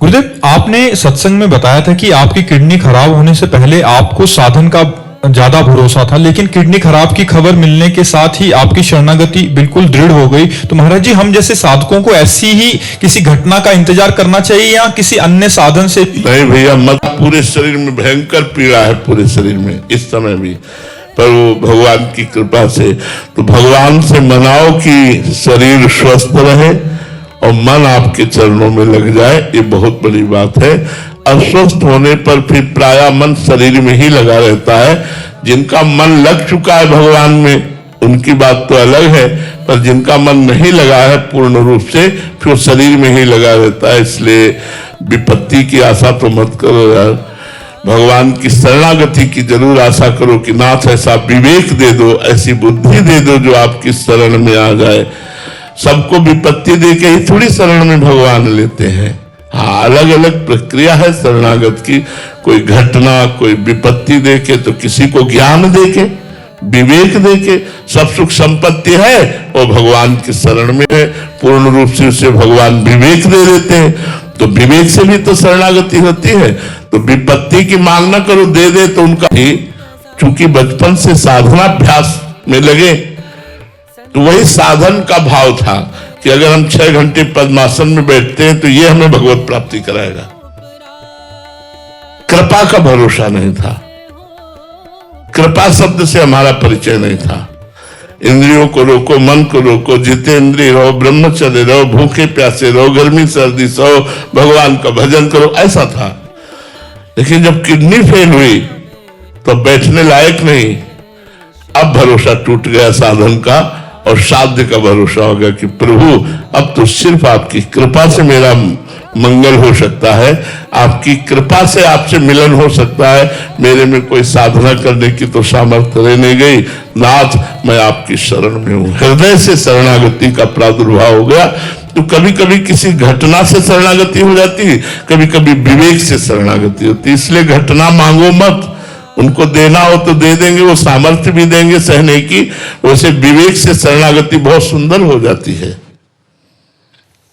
गुरुदेव, आपने सत्संग में बताया था कि आपकी किडनी खराब होने से पहले आपको साधन का ज्यादा भरोसा था, लेकिन किडनी खराब की खबर मिलने के साथ ही आपकी शरणागति बिल्कुल दृढ़ हो गई। तो महाराज जी, हम जैसे साधकों को ऐसी ही किसी घटना का इंतजार करना चाहिए या किसी अन्य साधन से? नहीं भैया, मत। पूरे शरीर में भयंकर पीड़ा है, पूरे शरीर में इस समय भी, पर वो भगवान की कृपा से। तो भगवान से मनाओ कि शरीर स्वस्थ रहे और मन आपके चरणों में लग जाए, ये बहुत बड़ी बात है। अस्वस्थ होने पर फिर प्राय मन शरीर में ही लगा रहता है। जिनका मन लग चुका है भगवान में, उनकी बात तो अलग है, पर जिनका मन नहीं लगा है पूर्ण रूप से, फिर शरीर में ही लगा रहता है। इसलिए विपत्ति की आशा तो मत करो यार, भगवान की शरणागति की जरूर आशा करो कि नाथ ऐसा विवेक दे दो, ऐसी बुद्धि दे दो जो आपकी शरण में आ जाए। सबको विपत्ति दे के ही थोड़ी शरण में भगवान लेते हैं। हाँ, अलग अलग प्रक्रिया है शरणागत की। कोई घटना, कोई विपत्ति देके, तो किसी को ज्ञान देके, विवेक देके। सब सुख संपत्ति है वो भगवान की शरण में है, पूर्ण रूप से उसे भगवान विवेक दे देते हैं। तो विवेक से भी तो शरणागति होती है। तो विपत्ति की मांग न करो, दे दे तो उनका ही। चूंकि बचपन से साधनाभ्यास में लगे, तो वही साधन का भाव था कि अगर हम 6 घंटे पद्मासन में बैठते हैं तो ये हमें भगवत प्राप्ति कराएगा। कृपा का भरोसा नहीं था, कृपा शब्द से हमारा परिचय नहीं था। इंद्रियों को रोको, मन को रोको, जितेंद्रिय रहो, ब्रह्मचर्य रहो, भूखे प्यासे रहो, गर्मी सर्दी सहो, भगवान का भजन करो, ऐसा था। लेकिन जब किडनी फेल हुई तो बैठने लायक नहीं। अब भरोसा टूट गया साधन का और साध्य का भरोसा हो गया कि प्रभु अब तो सिर्फ आपकी कृपा से मेरा मंगल हो सकता है, आपकी कृपा से आपसे मिलन हो सकता है। मेरे में कोई साधना करने की तो सामर्थ्य रह नहीं गई। नाथ, मैं आपकी शरण में हूं। हृदय से शरणागति का प्रादुर्भाव हो गया। तो कभी कभी किसी घटना से शरणागति हो जाती है, कभी कभी विवेक से शरणागति होती है। इसलिए घटना मांगो मत, उनको देना हो तो दे देंगे, वो सामर्थ्य भी देंगे सहने की। वैसे विवेक से शरणागति बहुत सुंदर हो जाती है।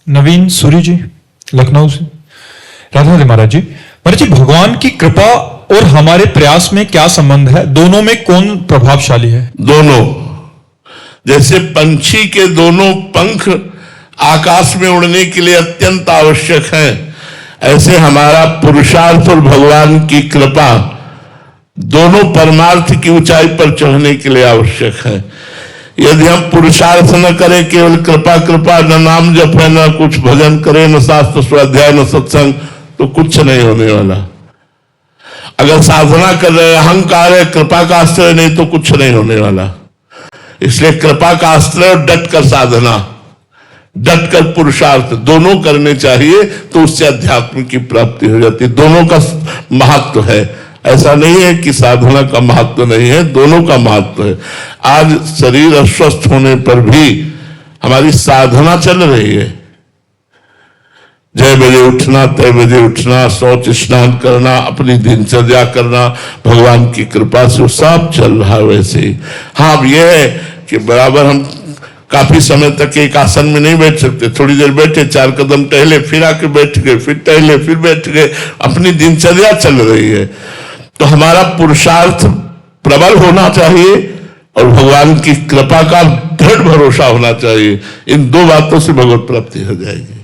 नवीन सूरी जी, लखनऊ से। राधा राधे महाराज जी। महाराज जी, भगवान की कृपा और हमारे प्रयास में क्या संबंध है? दोनों में कौन प्रभावशाली है? दोनों। जैसे पंछी के दोनों पंख आकाश में उड़ने के लिए अत्यंत आवश्यक हैं, ऐसे हमारा पुरुषार्थ और भगवान की कृपा दोनों परमार्थ की ऊंचाई पर चढ़ने के लिए आवश्यक है। यदि हम पुरुषार्थ न करें, केवल कृपा कृपा, न नाम जप है, न कुछ भजन करें, न शास्त्र स्वाध्याय, न सत्संग, तो कुछ नहीं होने वाला। अगर साधना कर रहे, अहंकार है, कृपा का आश्रय नहीं, तो कुछ नहीं होने वाला। इसलिए कृपा का आश्रय और डट कर साधना, डट कर पुरुषार्थ दोनों करने चाहिए, तो उससे अध्यात्म की प्राप्ति हो जाती है। दोनों का महत्व है। ऐसा नहीं है कि साधना का महत्व नहीं है, दोनों का महत्व है। आज शरीर अस्वस्थ होने पर भी हमारी साधना चल रही है। जय बजे उठना, तय बजे उठना, शौच स्नान करना, अपनी दिनचर्या करना, भगवान की कृपा से सब चल रहा है वैसे ही। हाँ, अब यह है कि बराबर हम काफी समय तक एक आसन में नहीं बैठ सकते। थोड़ी देर बैठे, 4 कदम टहले, फिर आके बैठ गए, फिर टहले, फिर बैठ गए। अपनी दिनचर्या चल रही है। तो हमारा पुरुषार्थ प्रबल होना चाहिए और भगवान की कृपा का दृढ़ भरोसा होना चाहिए। इन 2 बातों से भगवत प्राप्ति हो जाएगी।